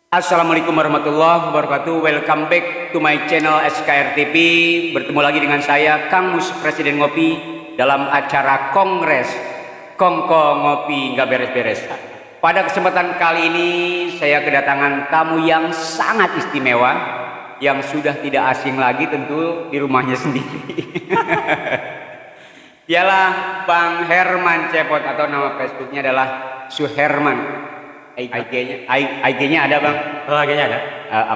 Assalamualaikum warahmatullahi wabarakatuh. Welcome back to my channel SKR TV. Bertemu lagi dengan saya Kang Mus Presiden Ngopi dalam acara Kongres Kongko Ngopi nggak beres-beres. Pada kesempatan kali ini saya kedatangan tamu yang sangat istimewa, yang sudah tidak asing lagi tentu di rumahnya sendiri. Dialah Bang Herman Cepot, atau nama Facebooknya adalah Suherman. IG-nya ada Bang? Oh, IG-nya ada?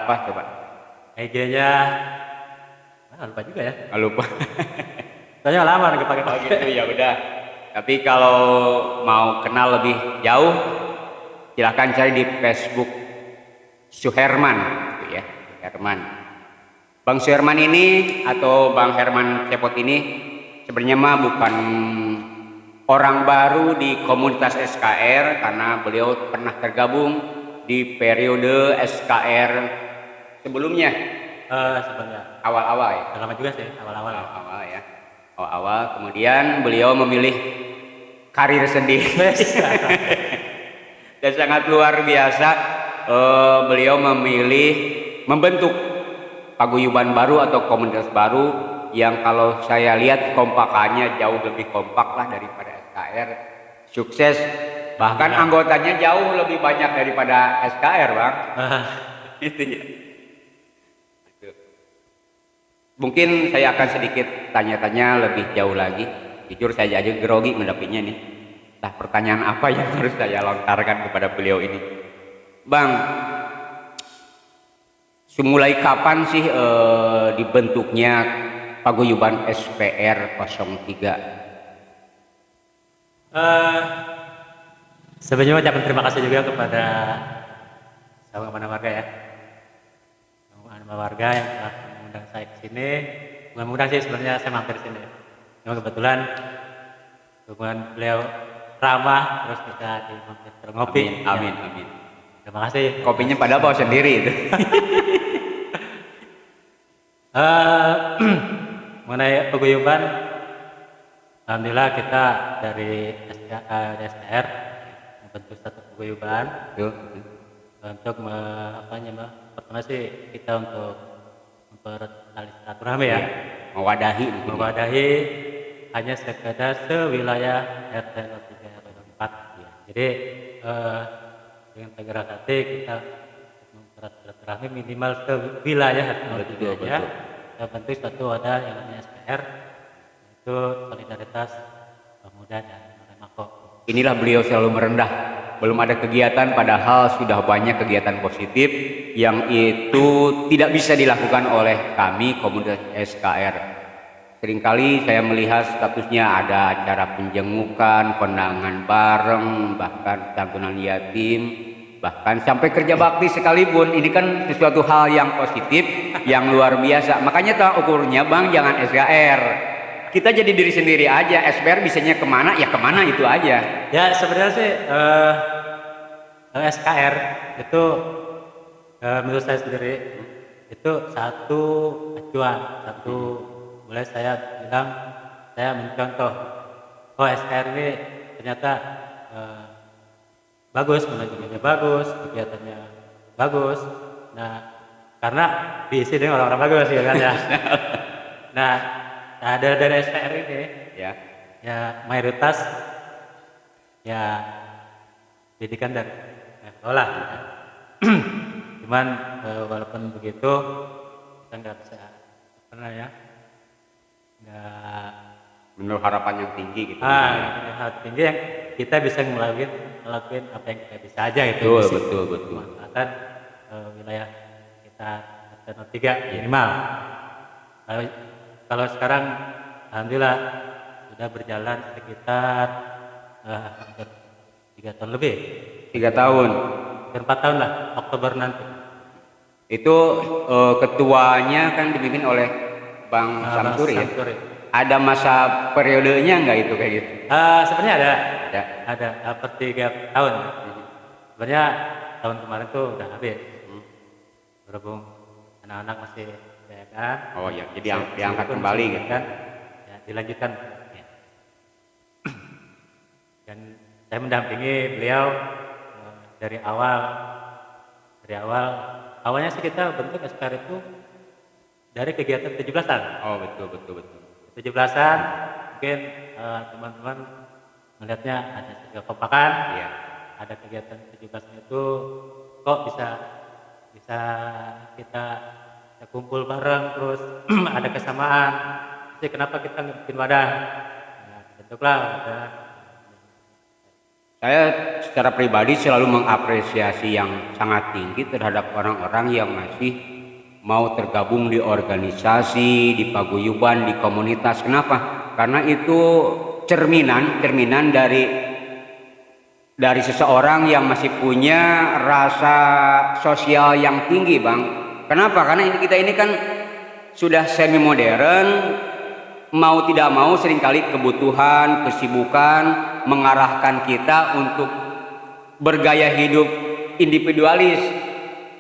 Apa coba? IG-nya lupa juga ya. Lupa. Soalnya lama nggak pakai. Oh gitu, ya udah. Tapi kalau mau kenal lebih jauh, silahkan cari di Facebook Suherman, gitu ya. Suherman. Bang Suherman ini atau Bang Herman Cepot ini sebenarnya mah bukan orang baru di komunitas SKR, karena beliau pernah tergabung di periode SKR sebelumnya. Sebenarnya Awal-awal ya. lama juga sih, awal-awal. Awal ya. Awal-awal, kemudian beliau memilih karir sendiri. Dan sangat luar biasa. Beliau memilih membentuk paguyuban baru atau komunitas baru yang kalau saya lihat kompakannya jauh lebih kompak lah daripada SKR. Sukses, bahkan anggotanya jauh lebih banyak daripada SKR Bang. Itu ya. Mungkin saya akan sedikit tanya-tanya lebih jauh lagi. Jujur saya aja grogi mendapinya nih. Nah, pertanyaan apa yang harus saya lontarkan kepada beliau ini? Bang, semulai kapan sih dibentuknya paguyuban SPR 03? Sebenarnya ucapkan terima kasih juga kepada sahabat warga ya. Sahabat warga yang telah mengundang saya ke sini. Bukan mengundang sih, sebenarnya saya mampir sini. Cuma kebetulan hubungan beliau ramah, terus bisa mampir ngopi. Amin, ya. amin. Terima kasih. Kopinya pada bawa sendiri itu. Mengenai paguyuban, alhamdulillah kita dari SKR membentuk satu paguyuban untuk pertama sih kita untuk mempertali silaturahmi ya, mewadahi hanya sekedar sewilayah RT 03 RW 4 ya. Jadi dengan segera hati kita mempertali silaturahmi minimal sewilayah RT 03 aja. Kita bentuk satu wadah yang namanya SPR, itu solidaritas pemuda dan remaja. Inilah beliau selalu merendah. Belum ada kegiatan, padahal sudah banyak kegiatan positif yang itu tidak bisa dilakukan oleh kami komunitas SKR. Seringkali saya melihat statusnya ada acara penjengukan, kondangan bareng, bahkan santunan yatim, bahkan sampai kerja bakti sekalipun. Ini kan sesuatu hal yang positif, yang luar biasa. Makanya tahu ukurnya Bang, jangan SKR. Kita jadi diri sendiri aja. SPR bisanya kemana, ya kemana itu aja. Ya sebenarnya sih SKR itu menurut saya sendiri itu satu acuan, mulai saya bilang, saya mencontoh, oh SKR ini ternyata bagus, manajemennya bagus, kegiatannya bagus. Nah, karena diisi dengan orang-orang bagus ya kan ya. Nah, dari SPR ini ya mayoritas ya didikan dari sekolah. Cuman walaupun begitu kita nggak bisa nggak menurut harapan yang tinggi gitu. Harapan tinggi yang kita bisa ngelakuin apa yang kita bisa aja gitu. Betul. Memanfaatkan wilayah kita RT 03 minimal. Kalau sekarang alhamdulillah sudah berjalan sekitar hampir 3 tahun lebih. 3 tahun. 4 tahun lah, Oktober nanti. Itu ketuanya kan dipimpin oleh Bang Samsuri ya? Ada masa periodenya nggak itu kayak gitu? Sebenarnya ada per 3 tahun. Sebenarnya tahun kemarin tuh udah habis. Berhubung anak-anak masih ya kan. Oh ya, jadi diangkat kembali gitu kan. Ya, dilanjutkan. Ya. Dan saya mendampingi beliau dari awal Dari awalnya sih kita bentuk SKR itu dari kegiatan 17-an. Oh, betul betul betul. 17-an mungkin teman-teman melihatnya ada kekompakan, Iya. ada kegiatan 17-an itu kok bisa bisa kita kumpul bareng terus ada kesamaan. Jadi kenapa kita bikin wadah? Nah, bentuklah wadah. Saya secara pribadi selalu mengapresiasi yang sangat tinggi terhadap orang-orang yang masih mau tergabung di organisasi, di paguyuban, di komunitas. Kenapa? Karena itu cerminan dari seseorang yang masih punya rasa sosial yang tinggi, Bang. Kenapa? Karena kita ini kan sudah semi modern, mau tidak mau seringkali kebutuhan, kesibukan mengarahkan kita untuk bergaya hidup individualis.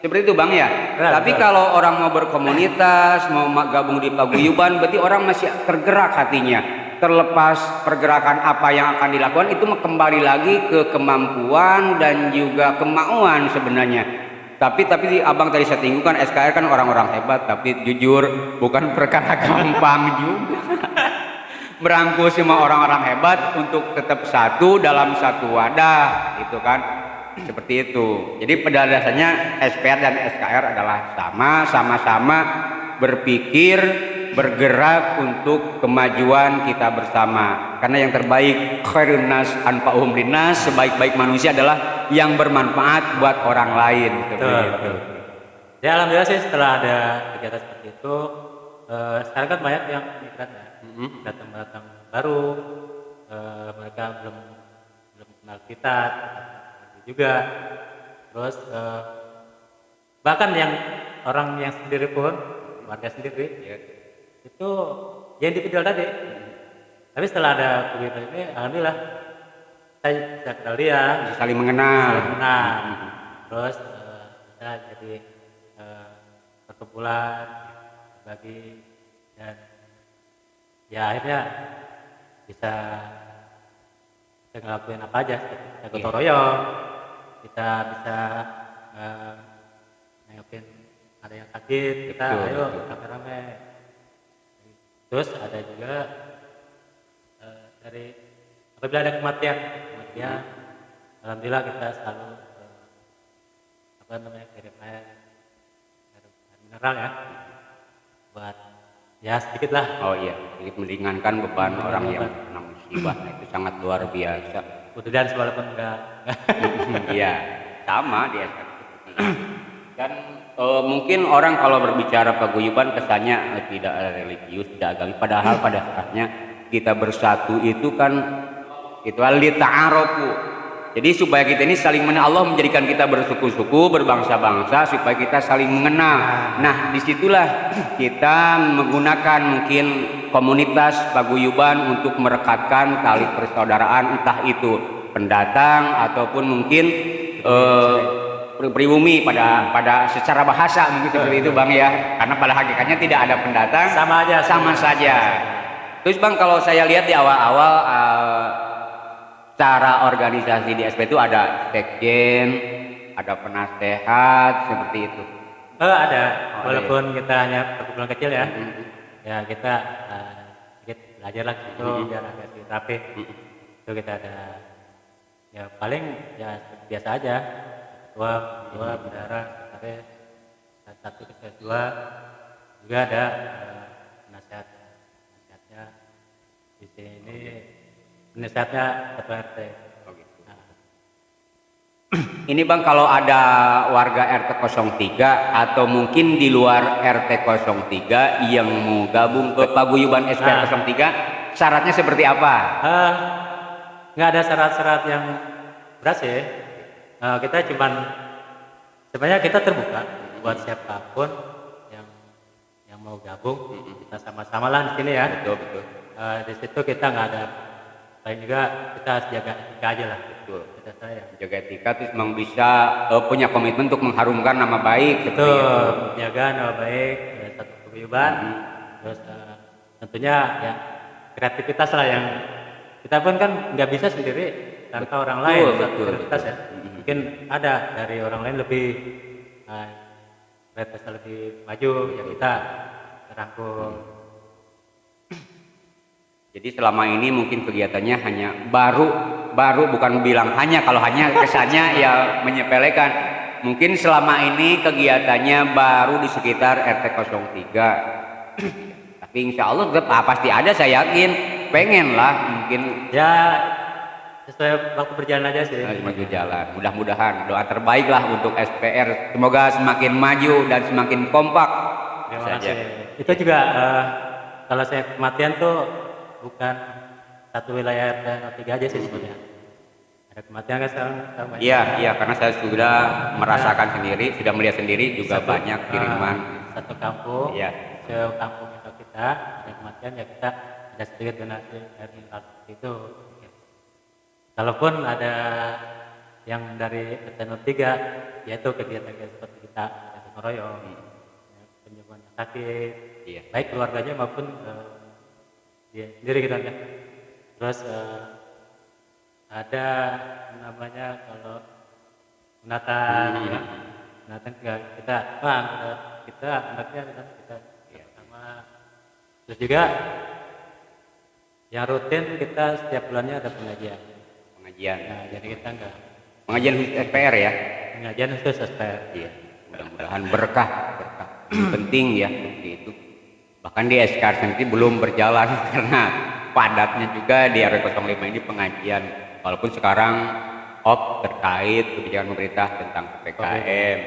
Seperti itu, Bang, ya. Tapi kalau orang mau berkomunitas, mau gabung di paguyuban, berarti orang masih tergerak hatinya. Terlepas pergerakan apa yang akan dilakukan, itu kembali lagi ke kemampuan dan juga kemauan sebenarnya. Tapi Abang tadi saya tinggalkan, SKR kan orang-orang hebat, tapi jujur bukan perkara gampang juga merangkul semua orang-orang hebat untuk tetap satu dalam satu wadah, gitu kan. Seperti itu. Jadi pada dasarnya SPR dan SKR adalah sama-sama berpikir, bergerak untuk kemajuan kita bersama. Karena yang terbaik, khairun nas anfa'uhum linnas, sebaik-baik manusia adalah yang bermanfaat buat orang lain. Seperti itu. Ya alhamdulillah sih setelah ada kegiatan seperti itu, sekarang kan banyak yang migran ya, datang baru, mereka belum kenal kita juga, terus bahkan yang orang yang sendiri pun, warga sendiri ya, itu ya individual tadi. Tapi setelah ada kegiatan ini, alhamdulillah saya bisa kenal dia, bisa saling mengenal. Terus kita jadi perkumpulan bagi, dan ya akhirnya bisa ngelakuin apa aja, kita gotong royong, kita bisa nengokin ada yang sakit, kita ayo rame-rame. Terus ada juga dari apabila ada kematian, alhamdulillah kita selalu kirim air mineral ya, buat ya sedikit lah. Oh iya, sedikit meringankan beban orang yang kena musibah. Itu sangat luar biasa. Kemudian walaupun enggak iya, sama dia. Dan mungkin orang kalau berbicara paguyuban kesannya tidak religius, tidak agami. Padahal pada saatnya kita bersatu itu kan itu li-ta'arofu. Jadi supaya kita ini saling mengenal, Allah menjadikan kita bersuku-suku, berbangsa-bangsa supaya kita saling mengenal. Nah, disitulah kita menggunakan mungkin komunitas paguyuban untuk merekatkan tali persaudaraan, entah itu pendatang ataupun mungkin pribumi pada secara bahasa mungkin seperti itu, Bang, ya. Karena pada hakikatnya tidak ada pendatang, sama saja. Terus, Bang, kalau saya lihat di awal-awal cara organisasi di SP itu ada sekjen, ada penasehat, seperti itu. Ada, walaupun kita hanya perkumpulan kecil ya. Ya kita sedikit belajar lah gitu, biar agak sedikit rapi. Itu kita ada, ya paling ya biasa aja. Ketua, bendara, sekretaris, satu kedua, juga ada penasehatnya di sini. Penasehatnya ketua RT. Oh, gitu. Ini, Bang, kalau ada warga RT 03 atau mungkin di luar RT 03 yang mau gabung ke paguyuban SPR 03, syaratnya seperti apa? Nggak ada syarat-syarat yang berat sih. Kita sebenarnya kita terbuka buat siapapun yang mau gabung. Kita sama-sama lah di sini ya. Betul. Di situ kita nggak ada. Paling juga kita harus jaga etika aja lah. Betul. Kata saya. Jaga etika terus memang bisa punya komitmen untuk mengharumkan nama baik. Betul. Jaga nama baik satu paguyuban. Terus tentunya ya kreativitas lah yang kita pun kan nggak bisa sendiri tanpa orang lain. Kreativitas ya. Mungkin ada dari orang lain lebih supaya bisa lebih maju ya kita rangkul. Jadi selama ini mungkin kegiatannya hanya baru bukan bilang hanya, kalau hanya kesannya ya menyepelekan. Mungkin selama ini kegiatannya baru di sekitar RT 03. Tapi insya Allah tetap pasti ada, saya yakin. Pengen lah mungkin Ya sesuai waktu berjalan aja sih. maju jalan. Mudah-mudahan doa terbaik lah untuk SPR. Semoga semakin maju dan semakin kompak. Terima Saja. kasih. Itu juga kalau saya kematian tuh bukan satu wilayah RT 03 aja sih sebenarnya. Ada kematian kan sekarang banyak. Iya, karena saya sudah merasakan sendiri, sudah melihat sendiri juga banyak kiriman. Satu kampung, Iya. sekampung kita ada kematian ya kita ada sedikit donasi dari itu. Kalaupun ada yang dari RT 03, yaitu kegiatan seperti kita gotong royong, penyembuhan yang sakit, Iya. baik keluarganya maupun dia sendiri gitu kan. Terus ada namanya kalau Nathan, ya. Nathan kita anaknya kita sama. Terus juga yang rutin kita setiap bulannya ada pengajian. Nah, jadi kita enggak Pengajian khusus SPR ya. pengajian khusus SPR. Iya. Mudah-mudahan berkah. Ini penting ya seperti itu. Bahkan di SKR sendiri belum berjalan karena padatnya juga di RW 05 ini pengajian. Walaupun sekarang terkait kebijakan pemerintah tentang PPKM.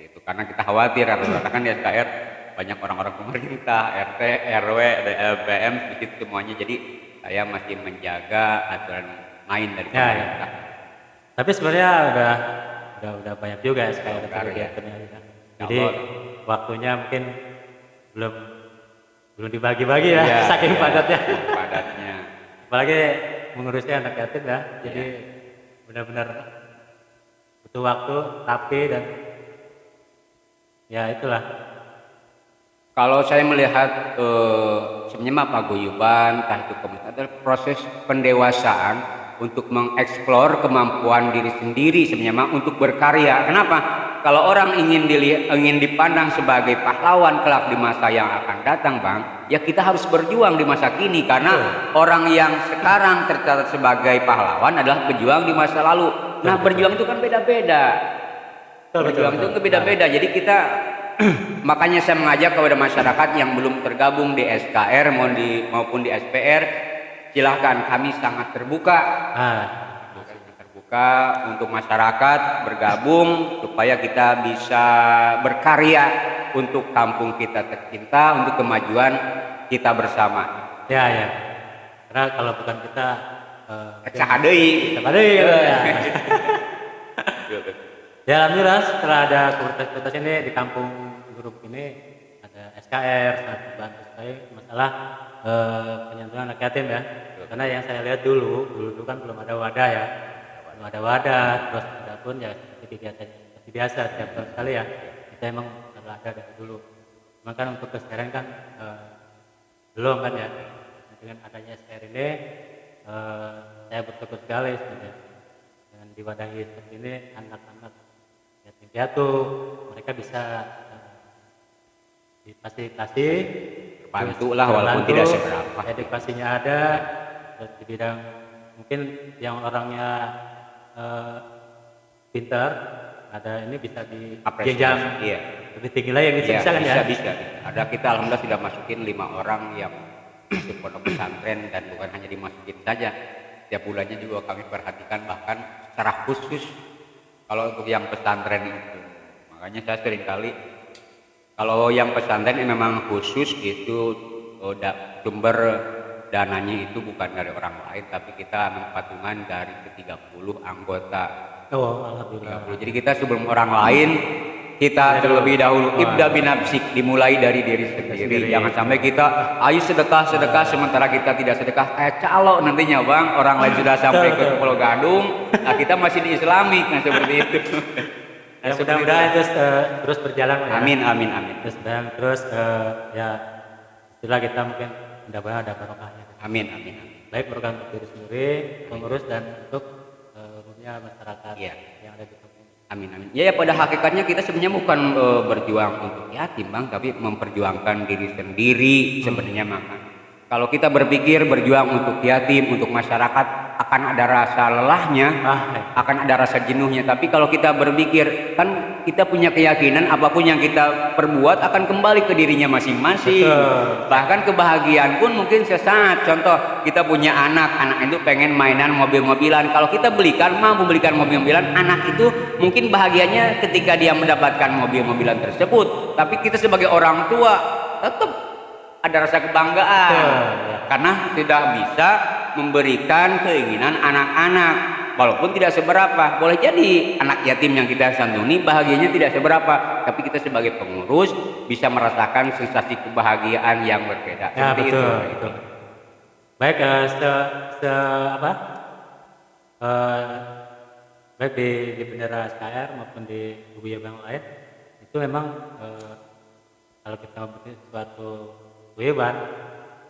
Itu karena kita khawatir karena kan di SKR banyak orang-orang pemerintah, RT, RW, LPM sedikit semuanya. Jadi saya masih menjaga aturan main dari pemerintah. Tapi sebenarnya udah banyak juga SKR kegiatannya. Jadi waktunya mungkin belum dibagi-bagi ya, saking padatnya. Apalagi mengurusnya anak yatim ya. Jadi benar-benar butuh waktu, rapi dan ya itulah. Kalau saya melihat sebenarnya paguyuban, entah itu komunitas, adalah proses pendewasaan untuk mengeksplor kemampuan diri sendiri sebenarnya untuk berkarya. Kenapa? Kalau orang ingin dipandang sebagai pahlawan kelak di masa yang akan datang, Bang, ya kita harus berjuang di masa kini karena orang yang sekarang tercatat sebagai pahlawan adalah pejuang di masa lalu. Nah, berjuang itu kan beda-beda. Berjuang itu beda-beda. Jadi kita makanya saya mengajak kepada masyarakat yang belum tergabung di SKR maupun di SPR, silahkan, kami sangat terbuka. Untuk masyarakat bergabung supaya kita bisa berkarya untuk kampung kita tercinta, untuk kemajuan kita bersama. Ya. Karena kalau bukan kita pecah deui gitu ya. Ya alhamdulillah setelah ada komunitas ini di kampung grup ini ada SKR sangat membantu sekali masalah penyentuhan anak yatim ya. Karena yang saya lihat dulu kan belum ada wadah ya. Terus ada pun ya seperti kegiatan seperti biasa tiap tahun sekali ya, kita emang selalu ada dari dulu. Cuma kan untuk sekarang kan belum kan ya. Dengan adanya SKR ini saya bersyukur sekali sebenarnya dengan diwadahi seperti ini anak-anak yatim piatu mereka bisa difasilitasi, bantu lah walaupun tidak seberapa. Edukasinya ada, terus di bidang mungkin yang orangnya pintar ada ini bisa di jenjang lebih tinggi lagi bisa kan ya? Bisa. Ada kita alhamdulillah sudah masukin 5 orang yang masuk pondok pesantren dan bukan hanya dimasukin saja. Setiap bulannya juga kami perhatikan bahkan secara khusus kalau untuk yang pesantren itu. Makanya saya seringkali kalau yang pesantren yang memang khusus itu sumber dananya itu bukan dari orang lain tapi kita patungan dari ke-30 anggota. Alhamdulillah. Jadi kita sebelum orang lain kita terlebih dahulu ibda binafsik, dimulai dari diri sendiri. Jangan sampai kita ayo sedekah sementara kita tidak sedekah kayak calo nantinya, Bang. Orang lain sudah sampai ke Pulau Gadung, nah kita masih di Islamik, nah seperti itu. Ya, mudah-mudahan terus berjalan ya. Amin. Terus ya istilah kita mungkin mudah-mudahan ada barokahnya. Amin. Baik berkah untuk diri sendiri, pengurus dan untuk umumnya masyarakat yang ada di kampung. Amin amin. Ya, pada hakikatnya kita sebenarnya bukan berjuang untuk yatim Bang, tapi memperjuangkan diri sendiri sebenarnya maka. Kalau kita berpikir berjuang untuk yatim, untuk masyarakat, akan ada rasa lelahnya, akan ada rasa jenuhnya. Tapi kalau kita berpikir, kan kita punya keyakinan apapun yang kita perbuat akan kembali ke dirinya masing-masing. Bahkan kebahagiaan pun mungkin sesaat. Contoh, kita punya anak itu pengen mainan mobil-mobilan. Kalau kita mampu belikan mobil-mobilan, anak itu mungkin bahagianya ketika dia mendapatkan mobil-mobilan tersebut. Tapi kita sebagai orang tua tetap ada rasa kebanggaan karena sudah bisa memberikan keinginan anak-anak, walaupun tidak seberapa. Boleh jadi anak yatim yang kita santuni bahagianya tidak seberapa, tapi kita sebagai pengurus bisa merasakan sensasi kebahagiaan yang berbeda. Ya, seperti betul, itu. betul. Baik, baik di bendera SKR maupun di paguyuban lain itu memang kalau kita membuat suatu paguyuban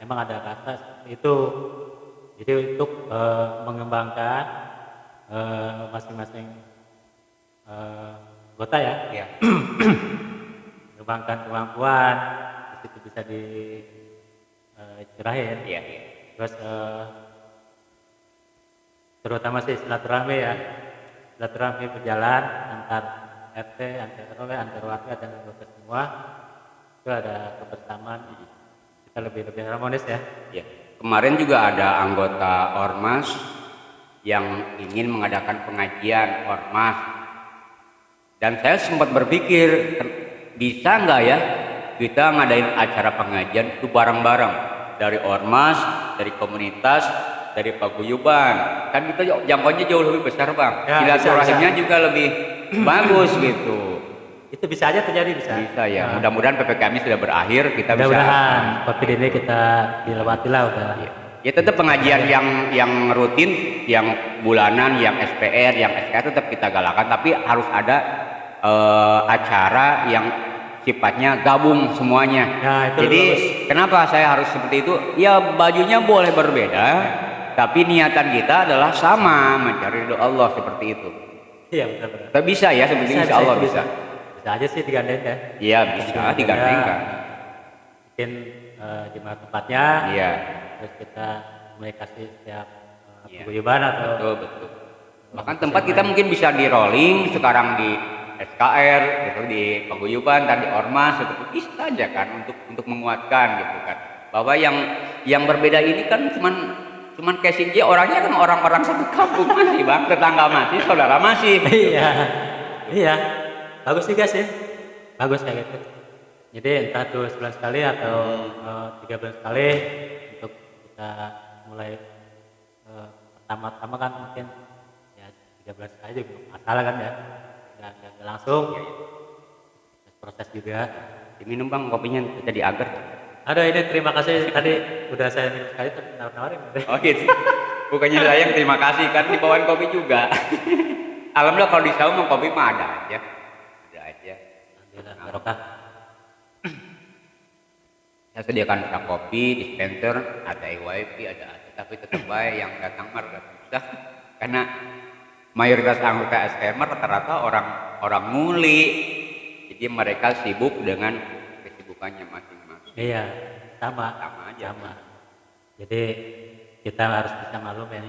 memang ada rasa seperti itu. Jadi untuk mengembangkan masing-masing anggota ya, mengembangkan kemampuan di situ bisa dicurahin. Iya. Terus terutama sih silaturahmi ya, silaturahmi berjalan antar RT, antar RW, antar warga dan anggota semua itu ada kebersamaan, kita lebih harmonis ya. Ya. Kemarin juga ada anggota Ormas yang ingin mengadakan pengajian Ormas, dan saya sempat berpikir bisa nggak ya kita ngadain acara pengajian itu bareng-bareng dari Ormas, dari komunitas, dari paguyuban, kan kita jangkauannya jauh lebih besar Bang. Ya, silaturahimnya juga lebih bagus gitu. Itu bisa aja terjadi, bisa Ya. Mudah-mudahan PPKM sudah berakhir, kita mudah-mudahan COVID ini kita dilewati lah udah. Ya tetap pengajian yang rutin, yang bulanan, yang SPR, yang SKR tetap kita galakan, tapi harus ada acara yang sifatnya gabung semuanya. Nah, itu jadi bagus. Kenapa saya harus seperti itu? Ya bajunya boleh berbeda, tapi niatan kita adalah sama, mencari ridho Allah seperti itu. Iya, benar-benar. Tapi bisa ya seperti insya Allah bisa. Bisa aja sih digandeng ya. Iya bisa digandengkan. Mungkin di mana tempatnya. Iya. Terus kita mulai kasih setiap paguyuban atau betul. Bahkan tempat kita mungkin bisa di rolling sekarang di SKR, gitu, di paguyuban dan di Ormas, seperti bisa aja kan untuk menguatkan gitu kan. Bahwa yang berbeda ini kan cuman casing dia orangnya kan orang-orang satu kampung masih Bang, tetangga masih, saudara masih. Iya. Bagus juga sih, bagus kayak gitu. Jadi entah 2 bulan sekali atau 3 bulan sekali untuk kita mulai pertama-tama kan mungkin ya 3 bulan sekali juga masalah kan ya, nggak langsung. Proses juga. Diminum Bang kopinya jadi agar. Aduh ini terima kasih tadi udah saya minum sekali tapi nawarin. Oh gitu. Bukannya sayang terima kasih kan dibawain kopi juga. Alhamdulillah kalau di Saung kopi mah ada aja. Alhamdulillah barokah. Saya sediakan kopi, dispenser, ada wifi, ada tapi tetap baik yang datang mah susah karena mayoritas anggota SKM rata-rata orang muli, jadi mereka sibuk dengan kesibukannya masing-masing. Iya, sama aja. Jadi kita harus bisa maklum ya,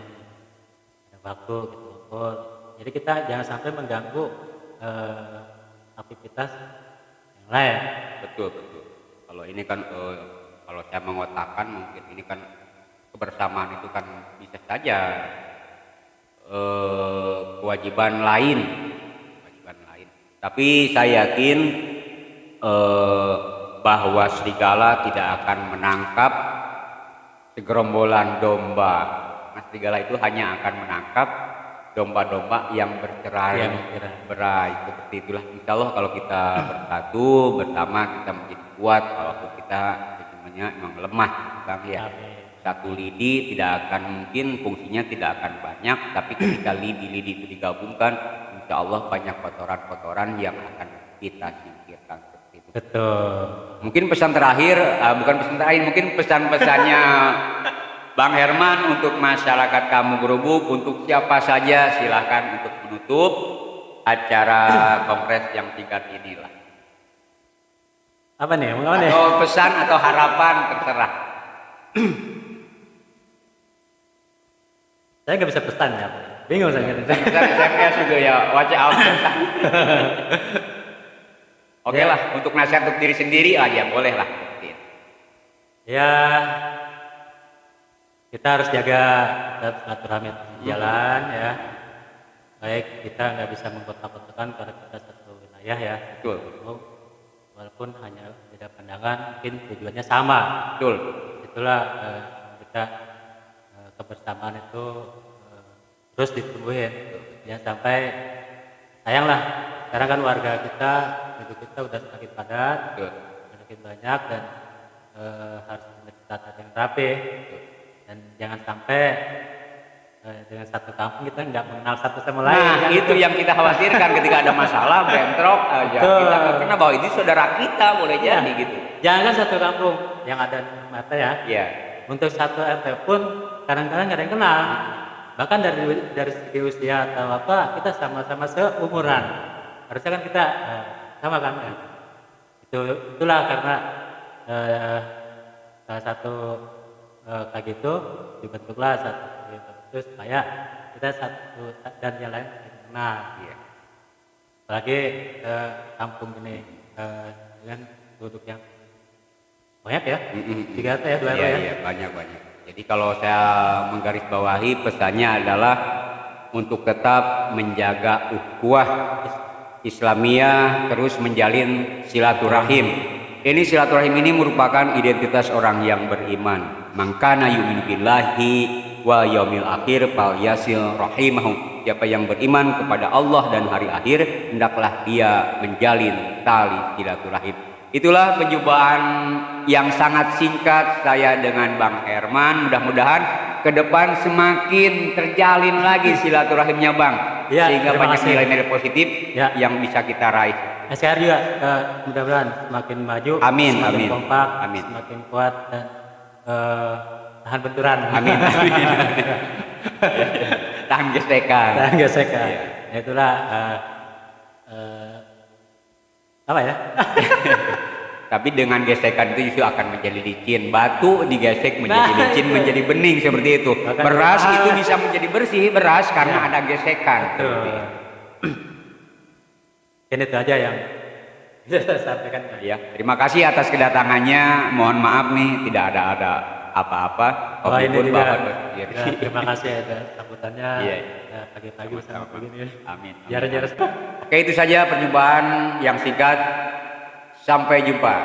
ada waktu gitu ngumpul. Jadi kita jangan sampai mengganggu aktivitas yang lain. Betul. Kalau ini kan kalau saya mengotakkan mungkin ini kan kebersamaan itu kan bisa saja kewajiban lain. Tapi saya yakin bahwa serigala tidak akan menangkap segerombolan domba. Nah, serigala itu hanya akan menangkap domba-domba yang berai. Seperti itulah. Insya Allah kalau kita bersatu bersama kita menjadi kuat. Kalau kita sebenarnya memang lemah, Bang ya. Satu lidi tidak akan mungkin fungsinya tidak akan banyak, tapi ketika lidi-lidi itu digabungkan, insya Allah banyak kotoran-kotoran yang akan kita singkirkan seperti itu. Betul. Mungkin pesan terakhir, mungkin pesan-pesannya Bang Herman untuk masyarakat Kampung Gerubuk, untuk siapa saja silahkan untuk menutup. acara kongres yang singkat inilah. Apa nih? Mau apa nih? Atau pesan atau harapan terserah. Saya nggak bisa pesan ya. Bingung saya. Pesan SMS juga ya, WhatsApp. Oke lah, untuk nasihat untuk diri sendiri aja boleh lah. Ya, kita harus jaga silaturahmi di jalan ya. Baik kita nggak bisa mengkotak-kotakan karena kita satu wilayah ya. Betul. Walaupun hanya beda pandangan, mungkin tujuannya sama. Betul. Itulah kita kebersamaan itu terus ditumbuhin ya sampai sayanglah sekarang kan warga kita penduduk kita udah semakin padat, semakin banyak dan harus bertata yang rapi dan jangan sampai dengan satu kampung kita nggak mengenal satu sama lain. Nah, itu yang kita khawatirkan ketika ada masalah bentrok aja. Kita karena bahwa ini saudara kita boleh jadi gitu. Jangan satu kampung yang ada mata ya. Iya. Untuk satu RT pun kadang-kadang nggak ada yang kenal. Bahkan dari segi usia atau apa kita sama-sama seumuran. Harusnya kan kita sama kan ya. Itulah karena salah satu kayak gitu dibentuklah satu itu supaya kita satu dan yang lain kenal. Iya. Apalagi kampung ini dengan penduduk yang banyak ya, 3 RT ya, 2 RT ya. Iya, banyak. Jadi kalau saya menggarisbawahi pesannya adalah untuk tetap menjaga ukhuwah Islamiyah, terus menjalin silaturahim. Ini silaturahim ini merupakan identitas orang yang beriman. Mangkana yu'minu billahi wa yaumil akhir falyasil rahimahu. Siapa yang beriman kepada Allah dan hari akhir, hendaklah dia menjalin tali silaturahim. Itulah perjumpaan yang sangat singkat saya dengan Bang Herman. Mudah-mudahan ke depan semakin terjalin lagi silaturahimnya Bang. Ya, sehingga banyak nilai-nilai positif yang bisa kita raih. SKR juga mudah-mudahan semakin maju, semakin kompak, semakin kuat dan tahan benturan. Amin. Tahan gesekan. Ya. Itulah apa ya? Tapi dengan gesekan itu justru akan menjadi licin. Batu digesek menjadi licin, menjadi bening seperti itu. Beras itu bisa menjadi bersih beras karena ada gesekan. Ini itu aja yang bisa saya sampaikan. Ya, terima kasih atas kedatangannya. Mohon maaf nih tidak ada apa-apa. Terima kasih atas sambutannya. Pagi-pagi sama begini. Amin. Jarang-jarang. Oke, itu saja perjumpaan yang singkat. Sampai jumpa.